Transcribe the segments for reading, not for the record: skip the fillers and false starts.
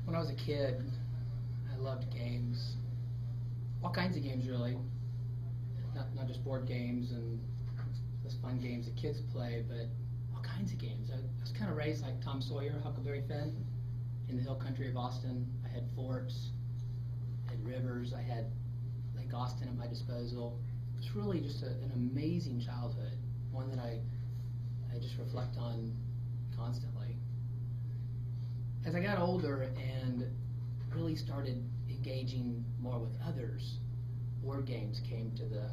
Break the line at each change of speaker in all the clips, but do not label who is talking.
When I was a kid, I loved games. All kinds of games, really. Not just board games and those fun games that kids play, but all kinds of games. I was kind of raised like Tom Sawyer, Huckleberry Finn, in the hill country of Austin. I had forts, I had rivers, I had Lake Austin at my disposal. It was really just an amazing childhood, one that I just reflect on constantly. As I got older and really started engaging more with others, board games came to the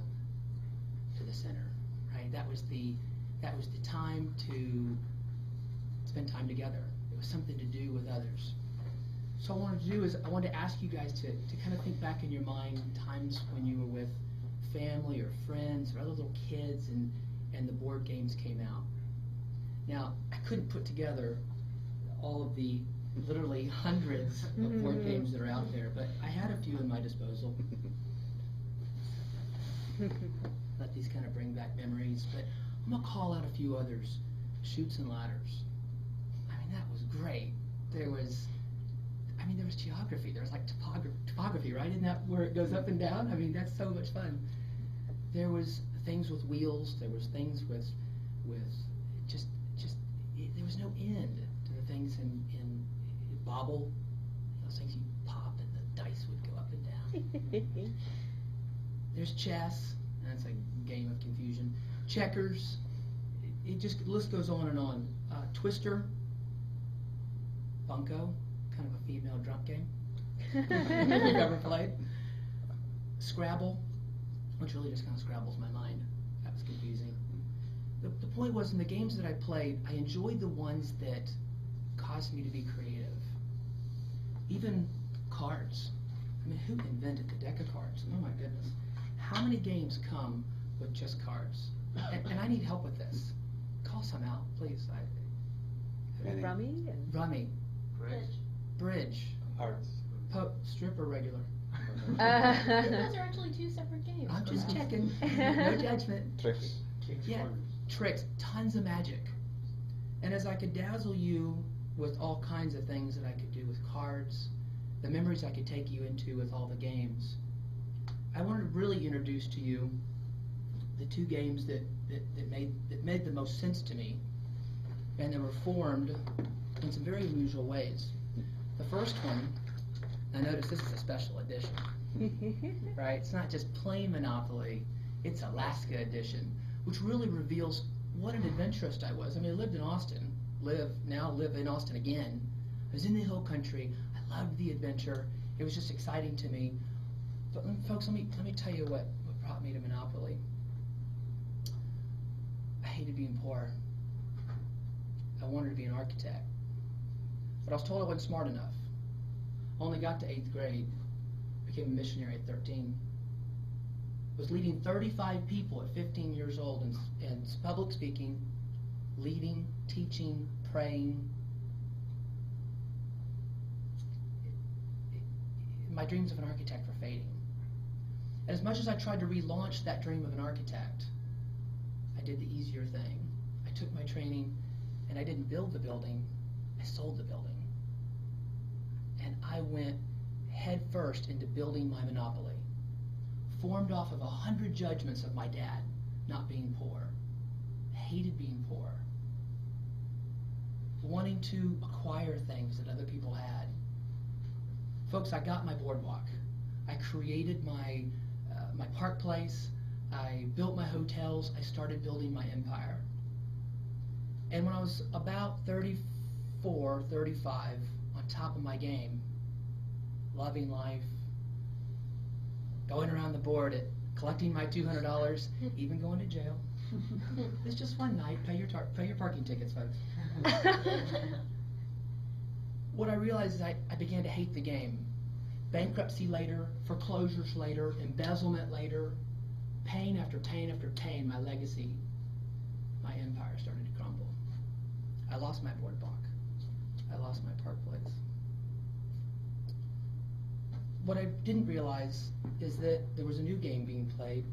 center. Right, that was the time to spend time together. It was something to do with others. So what I wanted to do is I wanted to ask you guys to kind of think back in your mind times when you were with family or friends or other little kids and the board games came out. Now, I couldn't put together all of the literally hundreds of board games that are out there, but I had a few in my disposal. Let these kind of bring back memories, but I'm going to call out a few others. Chutes and Ladders. I mean, that was great. There was geography. There was like topography, right? Isn't that where it goes up and down? I mean, that's so much fun. There was things with wheels. There was things with just there was no end to the things in Bobble. Those things you pop and the dice would go up and down. There's chess. That's a game of confusion. Checkers. The list goes on and on. Twister. Bunko. Kind of a female drunk game. You've ever played. Scrabble, which really just kind of scrabbles my mind. That was confusing. The point was, in the games that I played, I enjoyed the ones that caused me to be creative. Even cards. I mean, who invented the deck of cards? Oh my goodness. How many games come with just cards? And I need help with this. Call some out, please.
Rummy?
Rummy. Bridge.
Hearts.
Strip or regular?
Those are actually two separate games.
I'm just checking. No judgment.
Tricks.
Yeah, tricks. Tons of magic. And as I could dazzle you with all kinds of things that I could do with cards, the memories I could take you into with all the games, I wanted to really introduce to you the two games that made the most sense to me, and they were formed in some very unusual ways. The first one, I notice this is a special edition, right? It's not just plain Monopoly, it's Alaska edition, which really reveals what an adventurist I was. I mean, I lived in Austin, live in Austin again. I was in the hill country, I loved the adventure, it was just exciting to me. But folks, let me tell you what brought me to Monopoly. I hated being poor. I wanted to be an architect. But I was told I wasn't smart enough. I only got to 8th grade, became a missionary at 13. Was leading 35 people at 15 years old in public speaking, leading, teaching, praying. My dreams of an architect were fading. And as much as I tried to relaunch that dream of an architect, I did the easier thing. I took my training and I didn't build the building, I sold the building. And I went head first into building my Monopoly, formed off of 100 judgments of my dad not being poor. I hated being poor. Wanting to acquire things that other people had. Folks, I got my boardwalk. I created my park place. I built my hotels. I started building my empire. And when I was about 34, 35, on top of my game, loving life, going around the board, collecting my $200, even going to jail. It's just one night. Pay your parking tickets, folks. What I realized is I began to hate the game. Bankruptcy later, foreclosures later, embezzlement later, pain after pain after pain, my legacy, my empire started to crumble. I lost my boardwalk. I lost my park place. What I didn't realize is that there was a new game being played.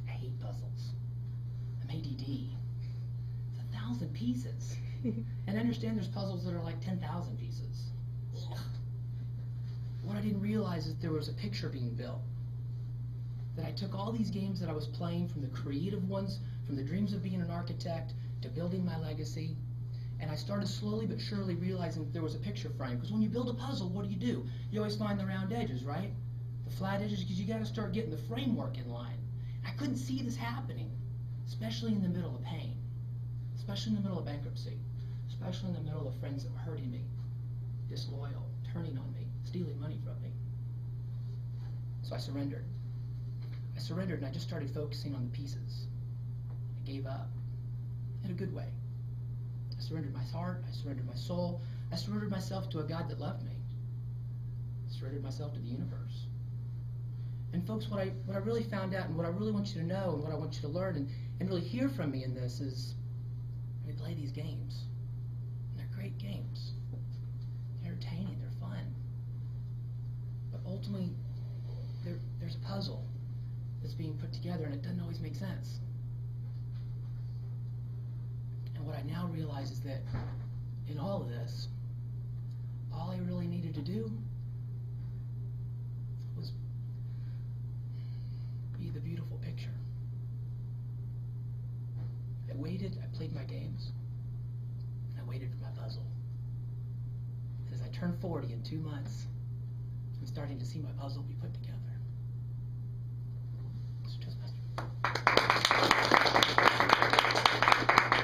I hate puzzles. I'm ADD. There's 10,000 pieces. And I understand there's puzzles that are like 10,000 pieces. Ugh. What I didn't realize is there was a picture being built. That I took all these games that I was playing, from the creative ones, from the dreams of being an architect, to building my legacy, and I started slowly but surely realizing that there was a picture frame. Because when you build a puzzle, what do? You always find the round edges, right? The flat edges, because you got to start getting the framework in line. I couldn't see this happening, especially in the middle of pain, especially in the middle of bankruptcy, especially in the middle of friends that were hurting me, disloyal, turning on me, stealing money from me. So I surrendered. I surrendered and I just started focusing on the pieces. I gave up in a good way. I surrendered my heart, I surrendered my soul, I surrendered myself to a God that loved me. I surrendered myself to the universe. And folks, what I really found out, and what I really want you to know, and what I want you to learn and really hear from me in this is, we play these games. And they're great games. They're entertaining, they're fun. But ultimately, there's a puzzle that's being put together, and it doesn't always make sense. And what I now realize is that in all of this, all I really needed to do was be the beautiful picture. I waited, I played my games, and I waited for my puzzle. And as I turned 40 in 2 months, I'm starting to see my puzzle be put together.